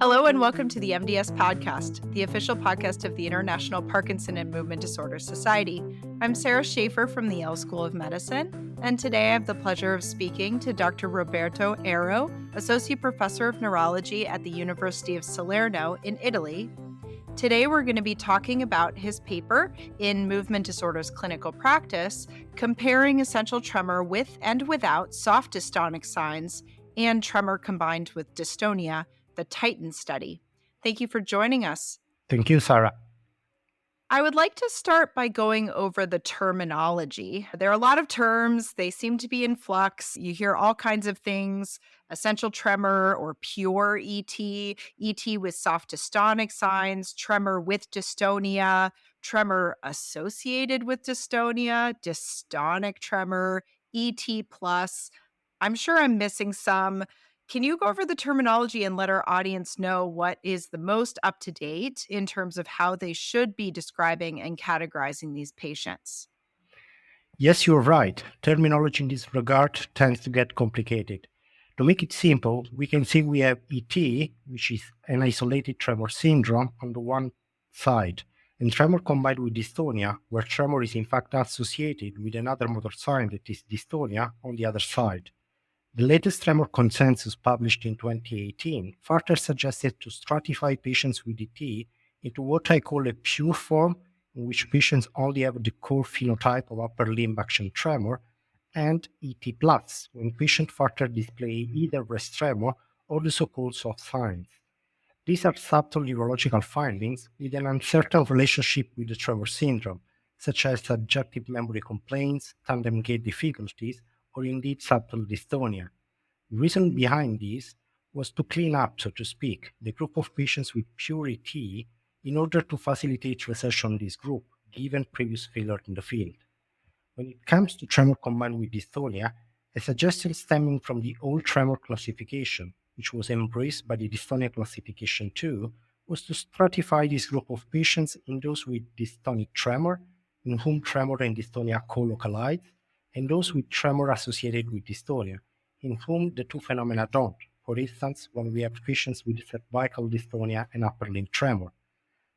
Hello and welcome to the MDS Podcast, the official podcast of the International Parkinson and Movement Disorder Society. I'm Sara Schaefer from the Yale School of Medicine, and today I have the pleasure of speaking to Dr. Roberto Erro, Associate Professor of Neurology at the University of Salerno in Italy. Today we're going to be talking about his paper in Movement Disorders Clinical Practice, comparing essential tremor with and without soft dystonic signs and tremor combined with dystonia, the TITAN study. Thank you for joining us. Thank you, Sarah. I would like to start by going over the terminology. There are a lot of terms. They seem to be in flux. You hear all kinds of things: essential tremor or pure ET, ET with soft dystonic signs, tremor with dystonia, tremor associated with dystonia, dystonic tremor, ET plus. I'm sure I'm missing some. Can you go over the terminology and let our audience know what is the most up to date in terms of how they should be describing and categorizing these patients? Yes, you're right. Terminology in this regard tends to get complicated. To make it simple, we can say we have ET, which is an isolated tremor syndrome, on the one side, and tremor combined with dystonia, where tremor is in fact associated with another motor sign that is dystonia, on the other side. The latest tremor consensus published in 2018 further suggested to stratify patients with ET into what I call a pure form, in which patients only have the core phenotype of upper limb action tremor, and ET+, when patients further display either rest tremor or the so-called soft signs. These are subtle neurological findings with an uncertain relationship with the tremor syndrome, such as subjective memory complaints, tandem gait difficulties, or indeed subtle dystonia. The reason behind this was to clean up, so to speak, the group of patients with pure ET in order to facilitate research on this group, given previous failure in the field. When it comes to tremor combined with dystonia, a suggestion stemming from the old tremor classification, which was embraced by the dystonia classification too, was to stratify this group of patients in those with dystonic tremor, in whom tremor and dystonia co-localize, and those with tremor associated with dystonia, in whom the two phenomena don't, for instance, when we have patients with cervical dystonia and upper limb tremor.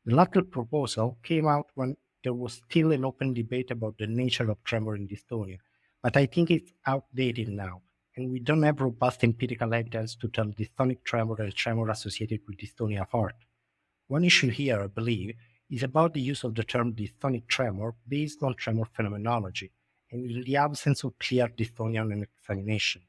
The latter proposal came out when there was still an open debate about the nature of tremor in dystonia, but I think it's outdated now, and we don't have robust empirical evidence to tell dystonic tremor and tremor associated with dystonia apart. One issue here, I believe, is about the use of the term dystonic tremor based on tremor phenomenology, and in the absence of clear dystonia on examination.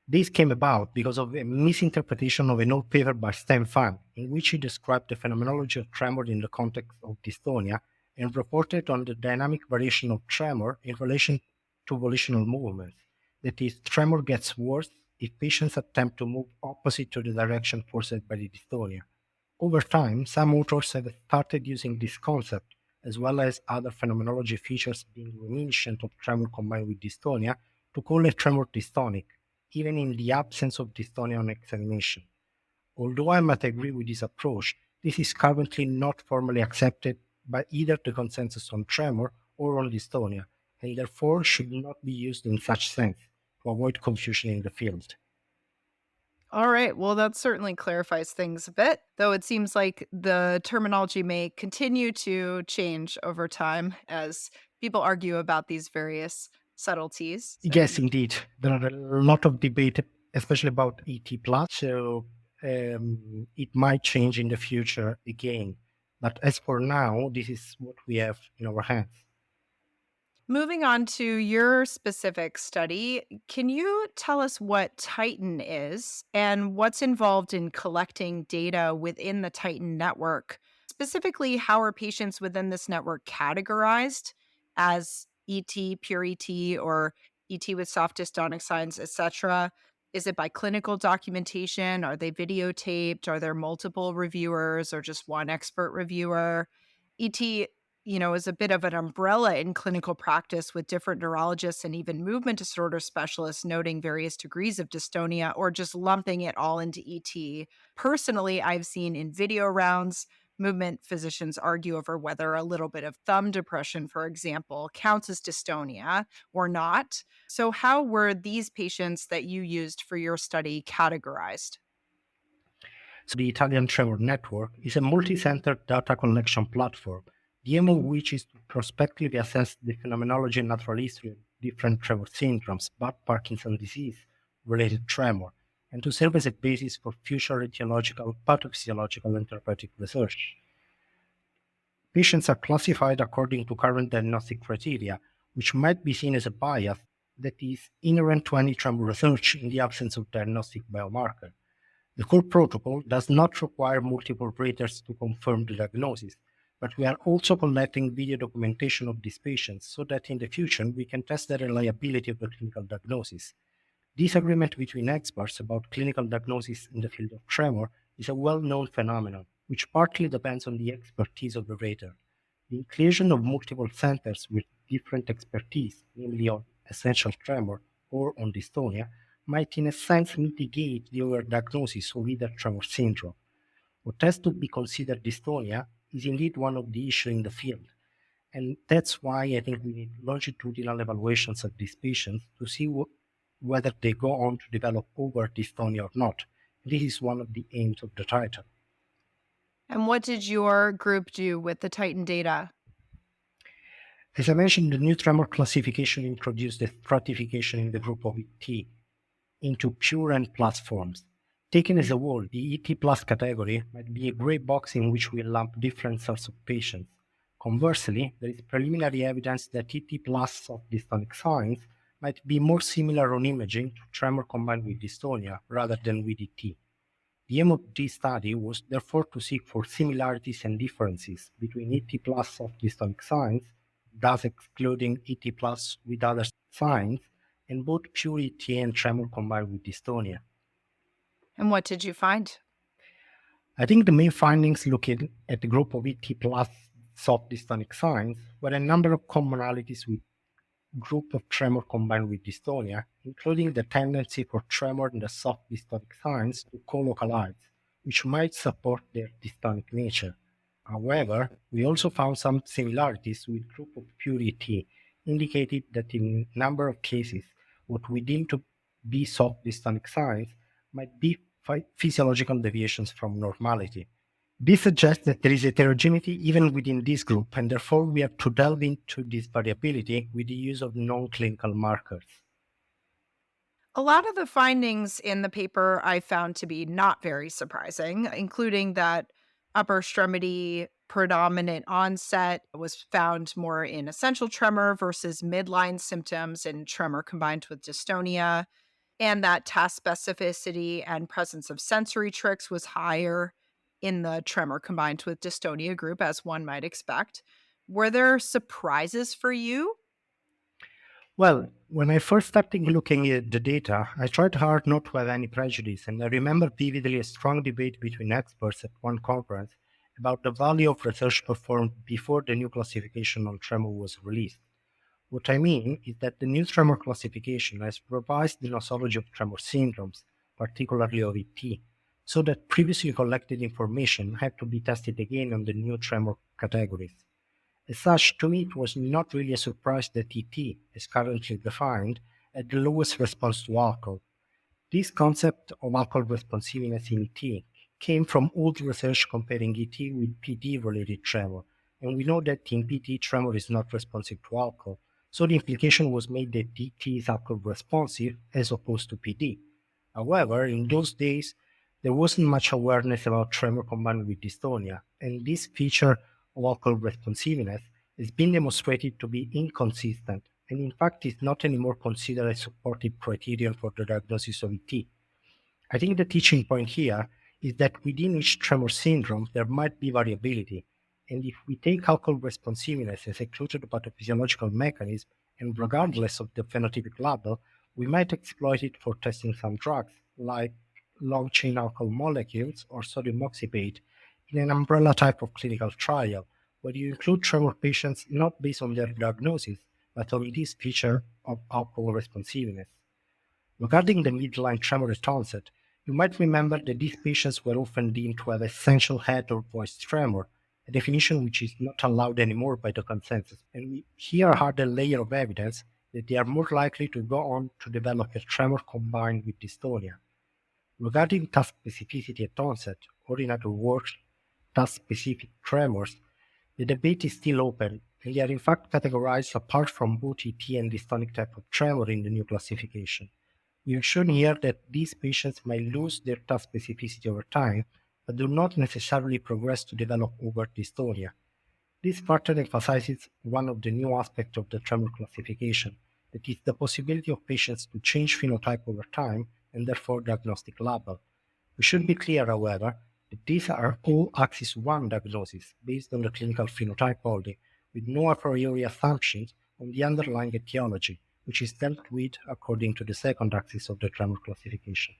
This came about because of a misinterpretation of an old paper by Stan Fan, in which he described the phenomenology of tremor in the context of dystonia and reported on the dynamic variation of tremor in relation to volitional movements. That is, tremor gets worse if patients attempt to move opposite to the direction forced by the dystonia. Over time, some authors have started using this concept, as well as other phenomenology features being reminiscent of tremor combined with dystonia, to call a tremor dystonic, even in the absence of dystonia on examination. Although I might agree with this approach, this is currently not formally accepted by either the consensus on tremor or on dystonia, and therefore should not be used in such sense to avoid confusion in the field. All right. Well, that certainly clarifies things a bit, though it seems like the terminology may continue to change over time as people argue about these various subtleties. Yes, indeed. There are a lot of debate, especially about ET+, so it might change in the future again. But as for now, this is what we have in our hands. Moving on to your specific study, can you tell us what TITAN is and what's involved in collecting data within the TITAN network? Specifically, how are patients within this network categorized as ET, pure ET, or ET with soft dystonic signs, etc.? Is it by clinical documentation? Are they videotaped? Are there multiple reviewers or just one expert reviewer? ET is a bit of an umbrella in clinical practice, with different neurologists and even movement disorder specialists noting various degrees of dystonia or just lumping it all into ET. Personally, I've seen in video rounds movement physicians argue over whether a little bit of thumb depression, for example, counts as dystonia or not. So, how were these patients that you used for your study categorized? So the Italian Tremor Network is a multi-center data collection platform, the aim of which is to prospectively assess the phenomenology and natural history of different tremor syndromes, but Parkinson's disease-related tremor, and to serve as a basis for future etiological, pathophysiological, and therapeutic research. Patients are classified according to current diagnostic criteria, which might be seen as a bias that is inherent to any tremor research in the absence of diagnostic biomarker. The core protocol does not require multiple raters to confirm the diagnosis, but we are also collecting video documentation of these patients so that in the future we can test the reliability of the clinical diagnosis. Disagreement between experts about clinical diagnosis in the field of tremor is a well-known phenomenon, which partly depends on the expertise of the rater. The inclusion of multiple centers with different expertise, namely on essential tremor or on dystonia, might in a sense mitigate the overdiagnosis of either tremor syndrome. What has to be considered dystonia is indeed one of the issues in the field, and that's why I think we need longitudinal evaluations of these patients to see whether they go on to develop over dystonia or not. This is one of the aims of the title. And what did your group do with the Titan data? As I mentioned, the new tremor classification introduced a stratification in the group of ET into pure and plus forms. Taken as a whole, the ET plus category might be a gray box in which we lump different sorts of patients. Conversely, there is preliminary evidence that ET plus of dystonic signs might be more similar on imaging to tremor combined with dystonia rather than with ET. The aim of this study was therefore to seek for similarities and differences between ET plus of dystonic signs, thus excluding ET plus with other signs, and both pure ET and tremor combined with dystonia. And what did you find? I think the main findings looking at the group of ET plus soft dystonic signs were a number of commonalities with group of tremor combined with dystonia, including the tendency for tremor in the soft dystonic signs to co-localize, which might support their dystonic nature. However, we also found some similarities with group of pure ET, indicated that in a number of cases, what we deem to be soft dystonic signs might be physiological deviations from normality. This suggests that there is heterogeneity even within this group, and therefore we have to delve into this variability with the use of non-clinical markers. A lot of the findings in the paper I found to be not very surprising, including that upper extremity predominant onset was found more in essential tremor versus midline symptoms in tremor combined with dystonia, and that task specificity and presence of sensory tricks was higher in the tremor combined with dystonia group, as one might expect. Were there surprises for you? Well, when I first started looking at the data, I tried hard not to have any prejudice, and I remember vividly a strong debate between experts at one conference about the value of research performed before the new classification on tremor was released. What I mean is that the new tremor classification has revised the nosology of tremor syndromes, particularly of ET, so that previously collected information had to be tested again on the new tremor categories. As such, to me, it was not really a surprise that ET, as currently defined, had the lowest response to alcohol. This concept of alcohol responsiveness in ET came from old research comparing ET with PD-related tremor, and we know that in PD, tremor is not responsive to alcohol, so the implication was made that ET is alcohol responsive as opposed to PD. However, in those days, there wasn't much awareness about tremor combined with dystonia, and this feature of alcohol responsiveness has been demonstrated to be inconsistent, and in fact is not anymore considered a supportive criterion for the diagnosis of ET. I think the teaching point here is that within each tremor syndrome there might be variability, and if we take alcohol responsiveness as a crucial pathophysiological mechanism, and regardless of the phenotypic label, we might exploit it for testing some drugs, like long-chain alcohol molecules or sodium oxybate, in an umbrella type of clinical trial, where you include tremor patients not based on their diagnosis, but on this feature of alcohol responsiveness. Regarding the midline tremor at onset, You might remember that these patients were often deemed to have essential head or voice tremor, a definition which is not allowed anymore by the consensus. And we here are the layer of evidence that they are more likely to go on to develop a tremor combined with dystonia. Regarding task specificity at onset, or in other words, task-specific tremors, the debate is still open, and they are in fact categorized apart from both ET and dystonic type of tremor in the new classification. We have shown here that these patients may lose their task specificity over time, but do not necessarily progress to develop overt dystonia. This further emphasizes one of the new aspects of the tremor classification, that is the possibility of patients to change phenotype over time and therefore diagnostic label. We should be clear, however, that these are all axis 1 diagnoses based on the clinical phenotype only, with no a priori assumptions on the underlying etiology, which is dealt with according to the second axis of the tremor classification.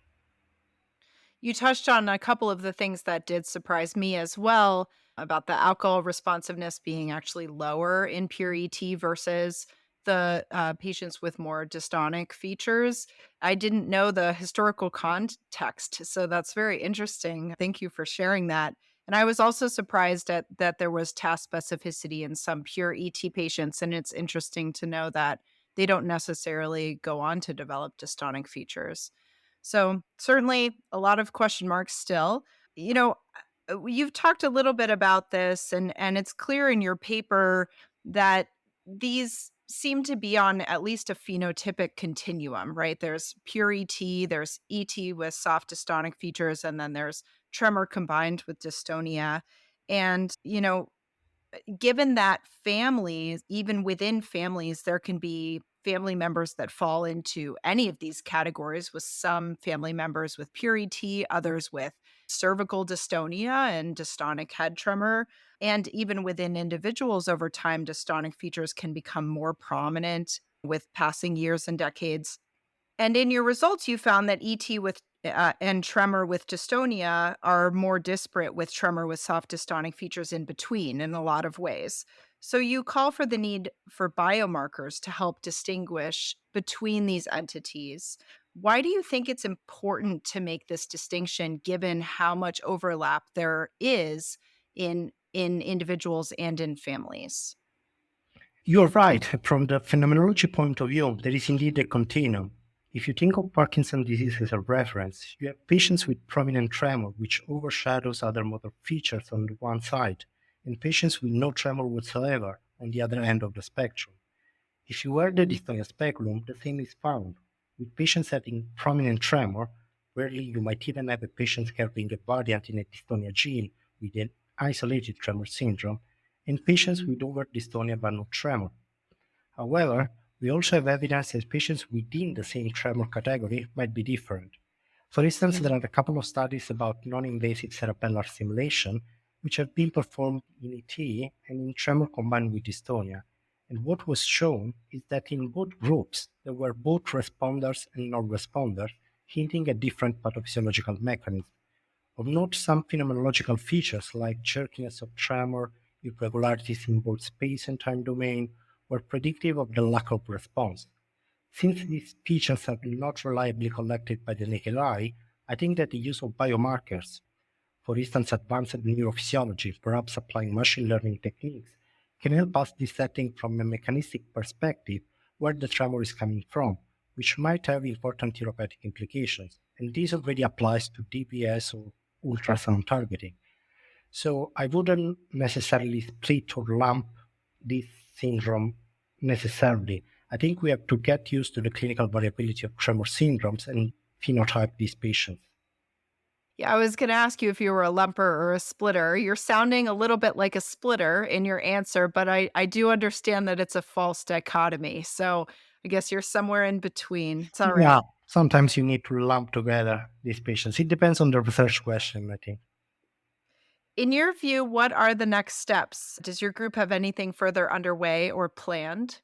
You touched on a couple of the things that did surprise me as well about the alcohol responsiveness being actually lower in pure ET versus the patients with more dystonic features. I didn't know the historical context, so that's very interesting. Thank you for sharing that. And I was also surprised at that there was task specificity in some pure ET patients, and it's interesting to know that they don't necessarily go on to develop dystonic features. So, certainly a lot of question marks still. You know, you've talked a little bit about this and it's clear in your paper that these seem to be on at least a phenotypic continuum, right? There's pure ET, there's ET with soft dystonic features, and then there's tremor combined with dystonia. And, given that families, even within families, there can be family members that fall into any of these categories, with some family members with pure ET, others with cervical dystonia and dystonic head tremor. And even within individuals over time, dystonic features can become more prominent with passing years and decades. And in your results, you found that ET with and tremor with dystonia are more disparate with tremor with soft dystonic features in between in a lot of ways. So you call for the need for biomarkers to help distinguish between these entities. Why do you think it's important to make this distinction given how much overlap there is in individuals and in families? You're right. From the phenomenology point of view, there is indeed a continuum. If you think of Parkinson's disease as a reference, you have patients with prominent tremor, which overshadows other motor features on the one side, and patients with no tremor whatsoever on the other end of the spectrum. If you wear the dystonia speculum, the same is found. With patients having prominent tremor, rarely you might even have a patient carrying a variant in a dystonia gene with an isolated tremor syndrome, and patients with overt dystonia but no tremor. However, we also have evidence that patients within the same tremor category might be different. For instance, there are a couple of studies about non-invasive cerebellar stimulation which have been performed in ET and in tremor combined with dystonia. And what was shown is that in both groups, there were both responders and non-responders, hinting at different pathophysiological mechanisms. Of note, some phenomenological features like jerkiness of tremor, irregularities in both space and time domain were predictive of the lack of response. Since these features are not reliably collected by the naked eye, I think that the use of biomarkers, for instance advanced neurophysiology, perhaps applying machine learning techniques, can help us dissecting from a mechanistic perspective where the tremor is coming from, which might have important therapeutic implications. And this already applies to DBS or ultrasound targeting. So I wouldn't necessarily split or lump this syndrome necessarily. I think we have to get used to the clinical variability of tremor syndromes and phenotype these patients. Yeah, I was going to ask you if you were a lumper or a splitter. You're sounding a little bit like a splitter in your answer, but I do understand that it's a false dichotomy. So I guess you're somewhere in between. It's all right. Yeah, sometimes you need to lump together these patients. It depends on the research question, I think. In your view, what are the next steps? Does your group have anything further underway or planned?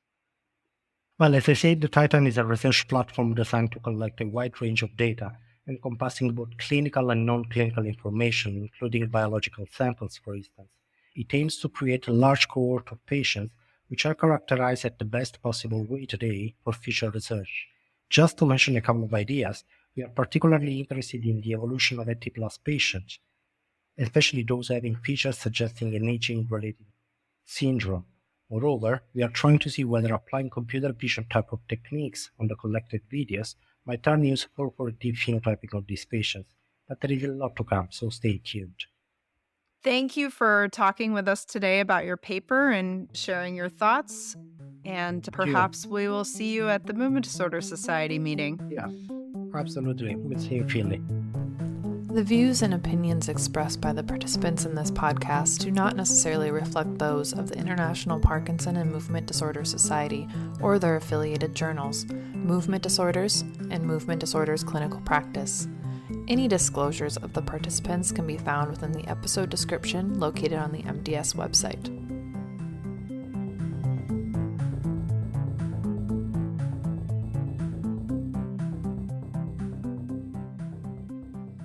Well, as I said, the Titan is a research platform designed to collect a wide range of data, encompassing both clinical and non-clinical information, including biological samples, for instance. It aims to create a large cohort of patients which are characterized at the best possible way today for future research. Just to mention a couple of ideas, We are particularly interested in the evolution of AT plus patients, especially those having features suggesting an aging-related syndrome. Moreover, we are trying to see whether applying computer vision type of techniques on the collected videos might turn useful for deep phenotyping of these patients. But there is a lot to come, so stay tuned. Thank you for talking with us today about your paper and sharing your thoughts. And Thank you. perhaps we will see you at the Movement Disorder Society meeting. Yeah, absolutely. With same feeling. The views and opinions expressed by the participants in this podcast do not necessarily reflect those of the International Parkinson and Movement Disorder Society or their affiliated journals, Movement Disorders and Movement Disorders Clinical Practice. Any disclosures of the participants can be found within the episode description located on the MDS website.